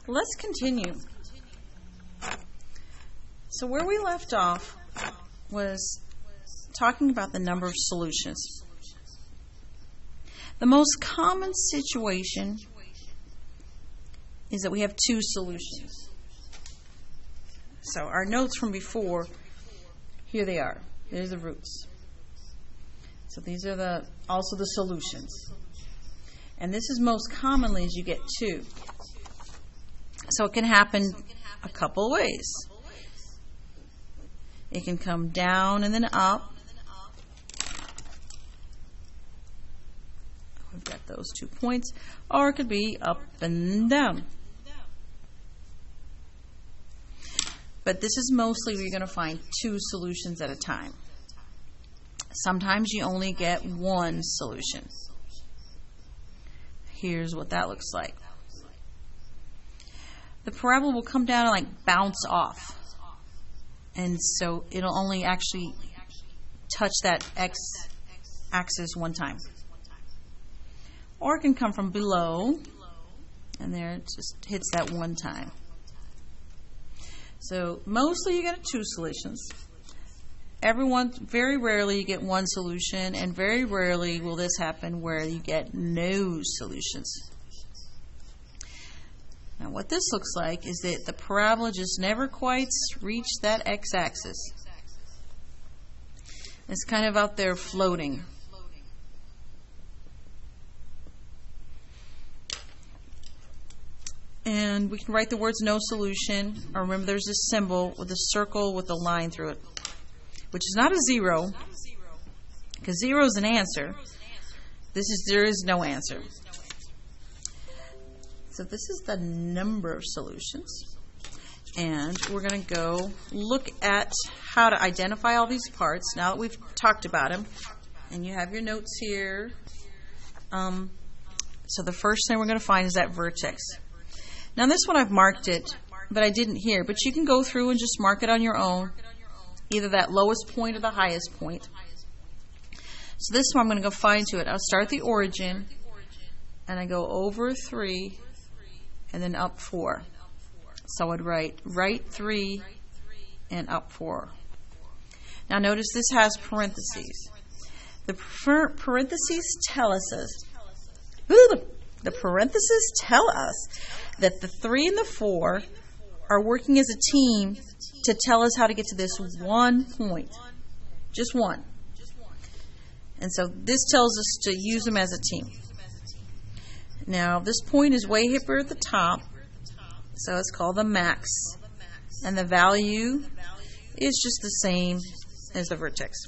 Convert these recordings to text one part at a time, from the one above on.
Let's continue. So where we left off was talking about the number of solutions. The most common situation is that we have two solutions. So our notes from before, here they are. Here's the roots. So these are also the solutions. And this is most commonly as you get two. So it can happen a couple ways. It can come down and then up. We've got those 2 points. Or it could be up and down. But this is mostly where you're going to find two solutions at a time. Sometimes you only get one solution. Here's what that looks like. The parabola will come down and like bounce off. And so it'll only actually touch that x-axis one time. Or it can come from below, and there it just hits that one time. So mostly you get two solutions. Very rarely you get one solution, and very rarely will this happen where you get no solutions. Now what this looks like is that the parabola just never quite reached that x-axis. It's kind of out there floating. And we can write the words no solution, or remember there's this symbol with a circle with a line through it, which is not a zero, because zero is an answer. There is no answer. So this is the number of solutions. And we're going to go look at how to identify all these parts now that we've talked about them. And you have your notes here. So the first thing we're going to find is that vertex. Now this one I've marked it, but I didn't here. But you can go through and just mark it on your own, either that lowest point or the highest point. So this one I'm going to go find to it. I'll start the origin, and I go over 3, and then up 4. So I'd write right 3 and up 4. Now notice this has parentheses. The parentheses tell us that the 3 and the 4 are working as a team to tell us how to get to this one point. Just one. And so this tells us to use them as a team. Now this point is way hipper at the top, so it's called the max. And the value is just the same as the vertex.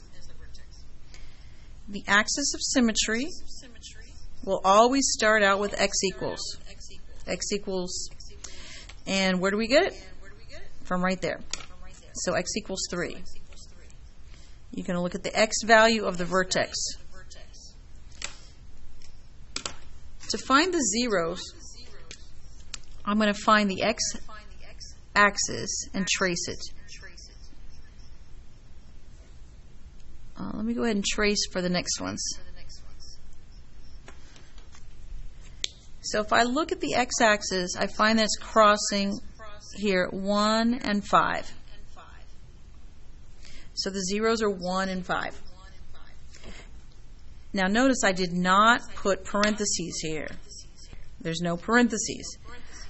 The axis of symmetry will always start out with x equals. X equals, and where do we get it? From right there. So x equals 3. You're going to look at the x value of the vertex. To find the zeros, I'm going to find the x-axis and trace it. Let me go ahead and trace for the next ones. So if I look at the x-axis, I find that it's crossing here 1 and 5. So the zeros are 1 and 5. Now notice I did not put parentheses here. There's no parentheses.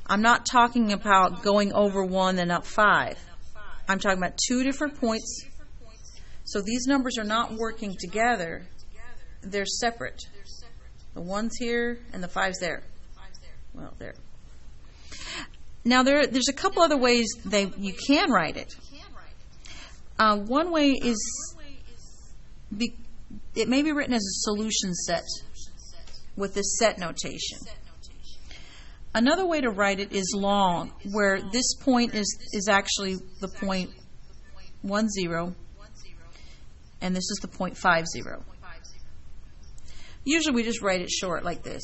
I'm not talking about going over 1 and up 5. I'm talking about two different points. So these numbers are not working together. They're separate. The 1's here and the 5's there. Well, there. Now there's a couple other ways you can write it. One way is it may be written as a solution set with this set notation. Another way to write it is long, where this point is actually the point 1, 0, and this is the point 5, 0. Usually we just write it short like this.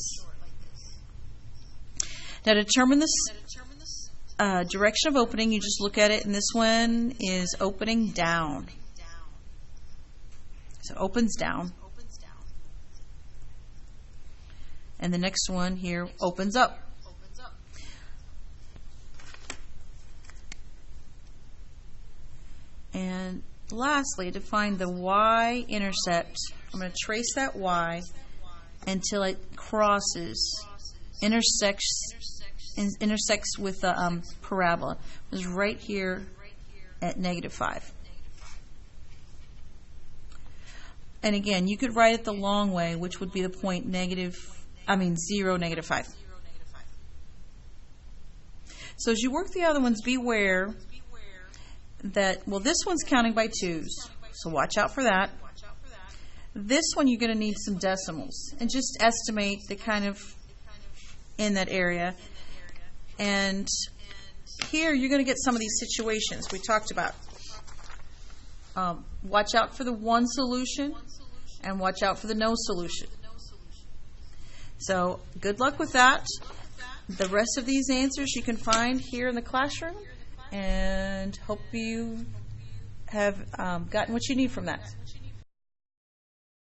Now to determine this direction of opening, you just look at it, and this one is opening down. So it opens down. And the next one here opens up. And lastly, to find the y-intercept, I'm going to trace that y until it intersects with the parabola. It was right here at -5. And again, you could write it the long way, which would be the point 0, -5. So as you work the other ones, beware that, well, this one's counting by 2s, so watch out for that. This one you're going to need some decimals, and just estimate the kind of in that area. And here you're going to get some of these situations we talked about. Watch out for the 1 solution, and watch out for the no solution. So good luck with that. The rest of these answers you can find here in the classroom, and hope you have gotten what you need from that.